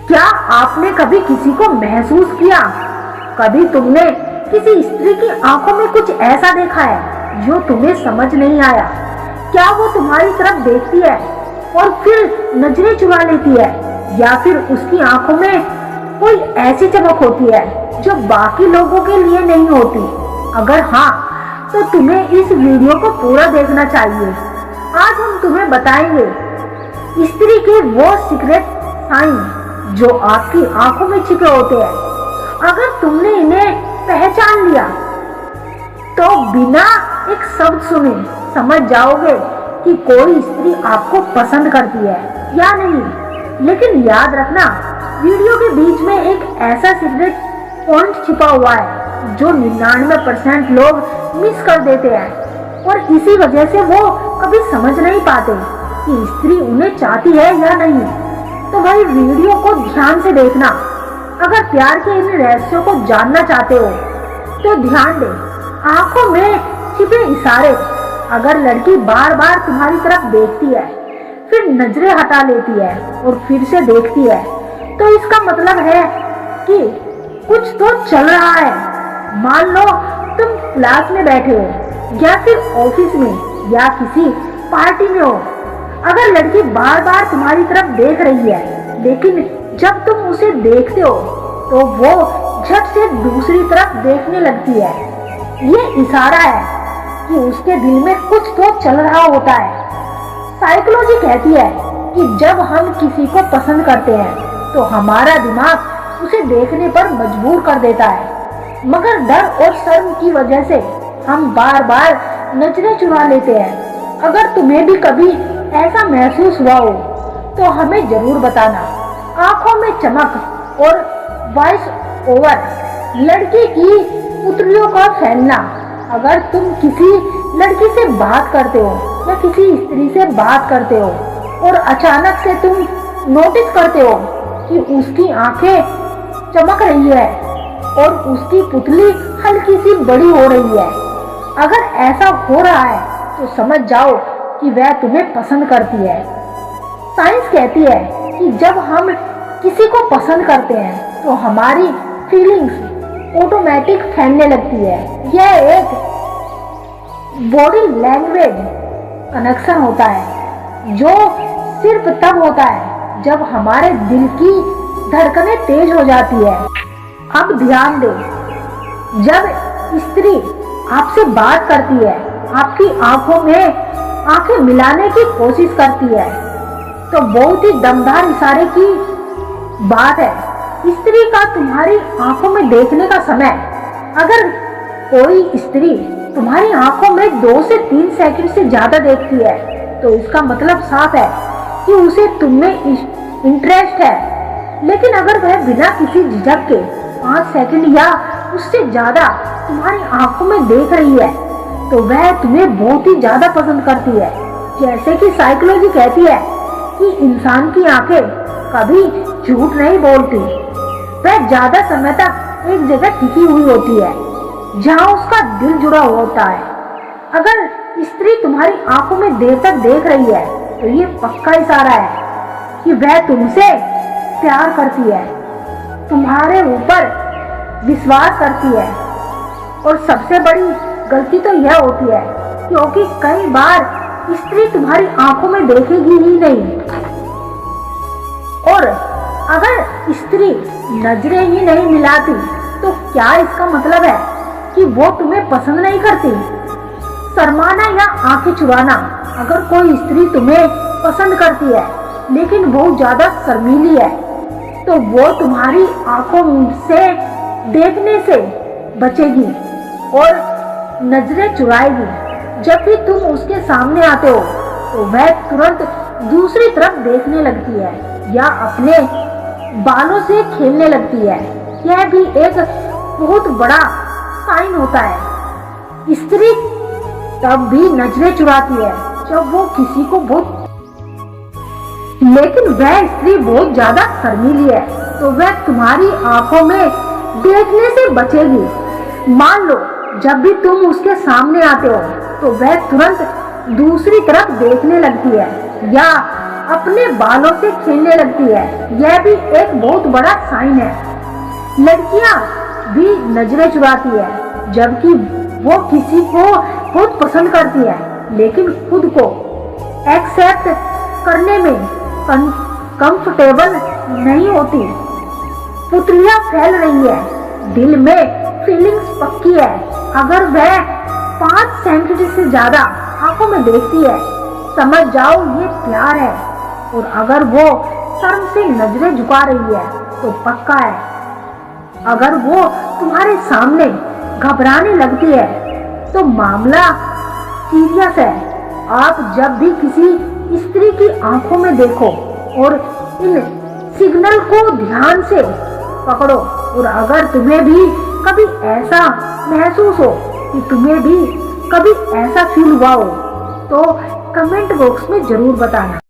क्या आपने कभी किसी को महसूस किया? कभी तुमने किसी स्त्री की आंखों में कुछ ऐसा देखा है जो तुम्हें समझ नहीं आया? क्या वो तुम्हारी तरफ देखती है और फिर नजरें चुरा लेती है, या फिर उसकी आंखों में कोई ऐसी चमक होती है जो बाकी लोगों के लिए नहीं होती? अगर हाँ, तो तुम्हें इस वीडियो को पूरा देखना चाहिए। आज हम तुम्हें बताएंगे स्त्री के वो सीक्रेट साइन जो आपकी आंखों में छिपे होते हैं। अगर तुमने इन्हें पहचान लिया तो बिना एक शब्द सुने समझ जाओगे कि कोई स्त्री आपको पसंद करती है या नहीं। लेकिन याद रखना, वीडियो के बीच में एक ऐसा सीक्रेट पॉइंट छिपा हुआ है जो 99% लोग मिस कर देते हैं, और इसी वजह से वो कभी समझ नहीं पाते कि स्त्री उन्हें चाहती है या नहीं। तो भाई वीडियो को ध्यान से देखना। अगर प्यार के इन रहस्यों को जानना चाहते हो तो ध्यान दे। आंखों में छिपे इशारे। अगर लड़की बार बार तुम्हारी तरफ देखती है, फिर नजरें हटा लेती है और फिर से देखती है, तो इसका मतलब है कि कुछ तो चल रहा है। मान लो तुम क्लास में बैठे हो या फिर ऑफिस में या किसी पार्टी में हो। अगर लड़की बार बार तुम्हारी तरफ देख रही है, लेकिन जब तुम उसे देखते हो तो वो झट से दूसरी तरफ देखने लगती है, ये इशारा है कि उसके दिल में कुछ तो चल रहा होता है। साइकोलॉजी कहती है कि जब हम किसी को पसंद करते हैं तो हमारा दिमाग उसे देखने पर मजबूर कर देता है, मगर डर और शर्म की वजह से हम बार बार नजरें चुरा लेते हैं। अगर तुम्हें भी कभी ऐसा महसूस हुआ हो तो हमें जरूर बताना। आंखों में चमक और वॉइस ओवर, लड़की की पुतलियों का फैलना। अगर तुम किसी लड़की से बात करते हो या किसी स्त्री से बात करते हो और अचानक से तुम नोटिस करते हो कि उसकी आंखें चमक रही है और उसकी पुतली हल्की सी बड़ी हो रही है, अगर ऐसा हो रहा है तो समझ जाओ कि वह तुम्हें पसंद करती है। साइंस कहती है कि जब हम किसी को पसंद करते हैं तो हमारी फीलिंग्स ऑटोमेटिक फैलने लगती है। यह एक बॉडी लैंग्वेज कनेक्शन होता है जो सिर्फ तब होता है जब हमारे दिल की धड़कनें तेज हो जाती है। अब ध्यान दो, जब स्त्री आपसे बात करती है, आपकी आंखों में आंखें मिलाने की कोशिश करती है, तो बहुत ही दमदार इशारे की बात है। स्त्री का तुम्हारी आंखों में देखने का समय, अगर कोई स्त्री तुम्हारी आंखों में 2 से 3 सेकंड से ज्यादा देखती है तो इसका मतलब साफ है कि उसे तुम में इंटरेस्ट है। लेकिन अगर वह बिना किसी झिझक के 5 सेकंड या उससे ज्यादा तुम्हारी आंखों में देख रही है तो वह तुम्हें बहुत ही ज्यादा पसंद करती है। जैसे कि साइकोलॉजी कहती है कि इंसान की आंखें कभी झूठ नहीं बोलती, वह ज्यादा समय तक एक जगह टिकी हुई होती है जहां उसका दिल जुड़ा हुआ होता है। अगर स्त्री तुम्हारी आंखों में देर तक देख रही है तो ये पक्का इशारा है कि वह तुमसे प्यार करती है, तुम्हारे ऊपर विश्वास करती है। और सबसे बड़ी गलती तो यह होती है क्योंकि कई बार स्त्री तुम्हारी आंखों में देखेगी ही नहीं, और अगर स्त्री नजरें ही नहीं मिलाती तो क्या इसका मतलब है कि वो तुम्हें पसंद नहीं करती? शर्माना या आंखें चुराना। अगर कोई स्त्री तुम्हें पसंद करती है लेकिन बहुत ज्यादा शर्मीली है तो वो तुम्हारी आंखों से देखने से बचेगी और नजरें चुराएगी। जब भी तुम उसके सामने आते हो तो वह तुरंत दूसरी तरफ देखने लगती है या अपने बालों से खेलने लगती है। यह भी एक बहुत बड़ा साइन होता है। स्त्री तब भी नजरें चुराती है जब वो किसी को बहुत, लेकिन वह स्त्री बहुत ज्यादा शर्मीली है तो वह तुम्हारी आंखों में देखने से बचेगी। मान लो जब भी तुम उसके सामने आते हो तो वह तुरंत दूसरी तरफ देखने लगती है या अपने बालों से खेलने लगती है, यह भी एक बहुत बड़ा साइन है। लड़कियां भी नजरें चुराती है, जबकि वो किसी को बहुत पसंद करती है, लेकिन खुद को एक्सेप्ट करने में कंफर्टेबल नहीं होती। पुतलियां फैल रही है, दिल में फीलिंग्स पक्की है। अगर वह 5 सेंटीमीटर से ज्यादा आंखों में देखती है, समझ जाओ ये प्यार है। और अगर वो शर्म से नजरें झुका रही है तो पक्का है। अगर वो तुम्हारे सामने घबराने लगती है तो मामला सीरियस है। आप जब भी किसी स्त्री की आंखों में देखो और इन सिग्नल को ध्यान से पकड़ो, और अगर तुम्हें भी कभी ऐसा महसूस हो कि तुम्हें भी कभी ऐसा फील हुआ हो तो कमेंट बॉक्स में जरूर बताना।